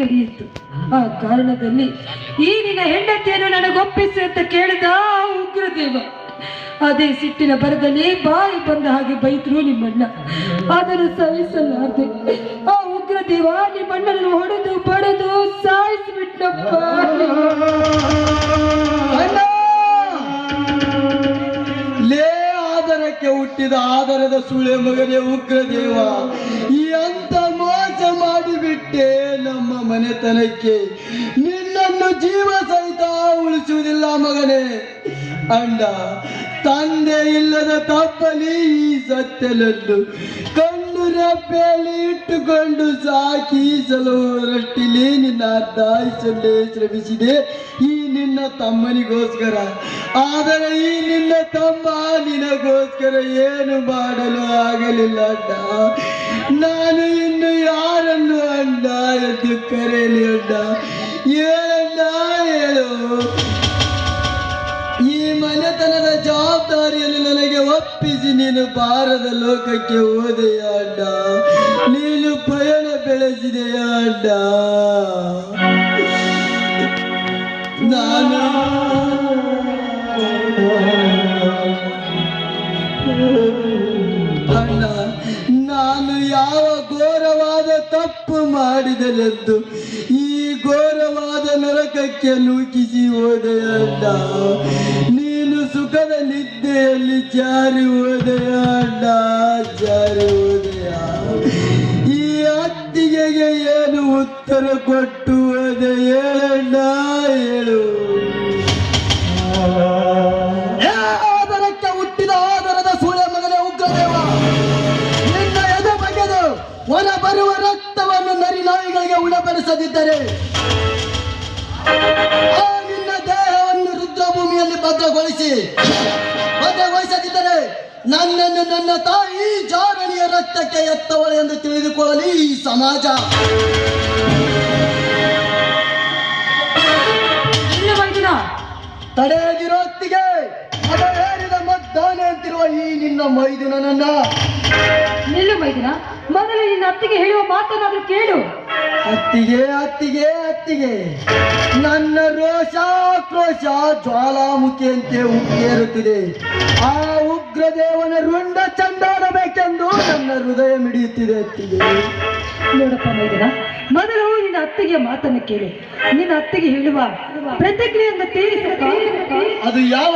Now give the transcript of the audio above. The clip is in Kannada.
ನಡೆಯಿತು. ಆ ಕಾರಣದಲ್ಲಿ ಈ ನಿನ್ನ ಹೆಂಡತಿಯನ್ನು ನನಗೊಪ್ಪಿಸಿ ಅಂತ ಕೇಳಿದ ಉಗ್ರದೇವ. ಅದೇ ಸಿಟ್ಟಿನ ಬರದಲ್ಲಿ ಬಾಯಿ ಬಂದ ಹಾಗೆ ಬೈದ್ರು ನಿಮ್ಮಣ್ಣ. ಅದನ್ನು ಸಹಿಸಲಾರದೆ ಆ ಉಗ್ರದೇವ ನಿಮ್ಮಣ್ಣನನ್ನು ಹೊಡೆದು ಬಡದು ಸಾಯಿಸಿಬಿಟ್ಟಪ್ಪ. ಆದರಕ್ಕೆ ಹುಟ್ಟಿದ ಆದರದ ಸುಳೆ ಮಗನೇ ಉಗ್ರದೇವ, ಈ ಅಂತ ಮೋಸ ಮಾಡಿಬಿಟ್ಟೆ ನಮ್ಮ ಮನೆತನಕ್ಕೆ. ನಿನ್ನನ್ನು ಜೀವ ಸಹಿತ ಉಳಿಸುವುದಿಲ್ಲ ಮಗನೇ. ಅಂಡ ತಂದೆ ಇಲ್ಲದ ತಪ್ಪಲಿ ಈ ಸತ್ಯನನ್ನು ಕಣ್ಣು ರೆಪ್ಪೆಯಲ್ಲಿ ಇಟ್ಟುಕೊಂಡು ಸಾಕಿ ಸಲುವರಷ್ಟಿಲಿ ನಿನ್ನ ಅರ್ಧಾಯಿಸಲೇ ಶ್ರಮಿಸಿದೆ ಈ ನಿನ್ನ ತಮ್ಮನಿಗೋಸ್ಕರ. ಆದರೆ ಈ ನಿನ್ನ ತಮ್ಮ ನಿನಗೋಸ್ಕರ ಏನು ಮಾಡಲು ಆಗಲಿಲ್ಲ ಅಣ್ಣ. ನಾನು ಇನ್ನು ಯಾರನ್ನು ಅಣ್ಣ ಎಂದು ಕರೆಯಲಿ ಅಣ್ಣ? ಹೇಳಣ್ಣ ಹೇಳು. ಈ ಮನೆತನದ ಜವಾಬ್ದಾರಿಯನ್ನು ನನಗೆ ಒಪ್ಪಿಸಿ ನೀನು ಬಾರದ ಲೋಕಕ್ಕೆ ಹೋದೆಯ ಅಣ್ಣ. ನೀನು ಪಯಣ ಬೆಳೆಸಿದೆಯ ಅಣ್ಣ. ನಾನು ಅಣ್ಣ, ನಾನು ಯಾವ ಘೋರವಾದ ತಪ್ಪು ಮಾಡಿದನೆಂದು ಈ ಘೋರವಾದ ನರಕಕ್ಕೆ ನೂಕಿಸಿ ಹೋದೆಯ ಅಣ್ಣ. ನೀನು ಸುಖದ ನಿದ್ದೆಯಲ್ಲಿ ಜಾರಿ ಹೋದೆಯ ಅಣ್ಣ, ಜಾರಿ ಹೋದೆಯ. ಈ ಅತ್ತಿಗೆಗೆ ಏನು ಉತ್ತರ ಕೊಟ್ಟು ಹೋದೆ ಹೇಳಣ್ಣ, ಹೇಳು. ಆದರಕ್ಕೆ ಹುಟ್ಟಿದ ಆದರದ ಸುಳೆ ಮಗನೇ ಉಗ್ರದೇವ, ನಿನ್ನ ಎದೆ ಬಗೆದು ಹೊರ ಬರುವ ರಕ್ತವನ್ನು ನರಿ ನಾಯಿಗಳಿಗೆ ಉಣಬಡಿಸದಿದ್ದರೆ, ಆ ನಿನ್ನ ದೇಹವನ್ನು ರುದ್ರಭೂಮಿಯಲ್ಲಿ ಭದ್ರಗೊಳಿಸದಿದ್ದರೆ ನನ್ನನ್ನು ನನ್ನ ತಾಯಿ ಜಾರಣಿಯ ರಕ್ತಕ್ಕೆ ಎತ್ತವಳೆ ಎಂದು ತಿಳಿದುಕೊಳ್ಳಲಿ ಈ ಸಮಾಜ. ತಡೆಯದಿರೋ ಹೊತ್ತಿಗೆ ಮದ ಏರಿದ ಮದ್ದಾನೆ ಅಂತಿರುವ ಈ ನಿನ್ನ ಮೈದುನನನ್ನ. ನಿಲ್ಲು ಮೈದುನ, ಮೊದಲು ನಿನ್ನ ಅತ್ತಿಗೆ ಹೇಳುವ ಮಾತನ್ನಾದ್ರೂ ಕೇಳು. ಅತ್ತಿಗೆ ಅತ್ತಿಗೆ ಅತ್ತಿಗೆ, ನನ್ನ ರೋಷ ಆಕ್ರೋಶ ಜ್ವಾಲಾಮುಖಿಯಂತೆ ಉಕ್ಕೇರುತ್ತಿದೆ. ಆ ಉಗ್ರದೇವನ ರುಂಡ ಚಂಡಾಡಬೇಕೆಂದು ನನ್ನ ಹೃದಯ ಮಿಡಿಯುತ್ತಿದೆ ಅತ್ತಿಗೆ. ನೋಡಪ್ಪ ಮೈದನ, ಮೊದಲು ನಿನ್ನ ಅತ್ತಿಗೆಯ ಮಾತನ್ನು ಕೇಳಿ ನಿನ್ನ ಅತ್ತಿಗೆ ಹೇಳುವ ಪ್ರತಿಕ್ರಿಯೆಯನ್ನು ತೀರಿಸ. ಅದು ಯಾವ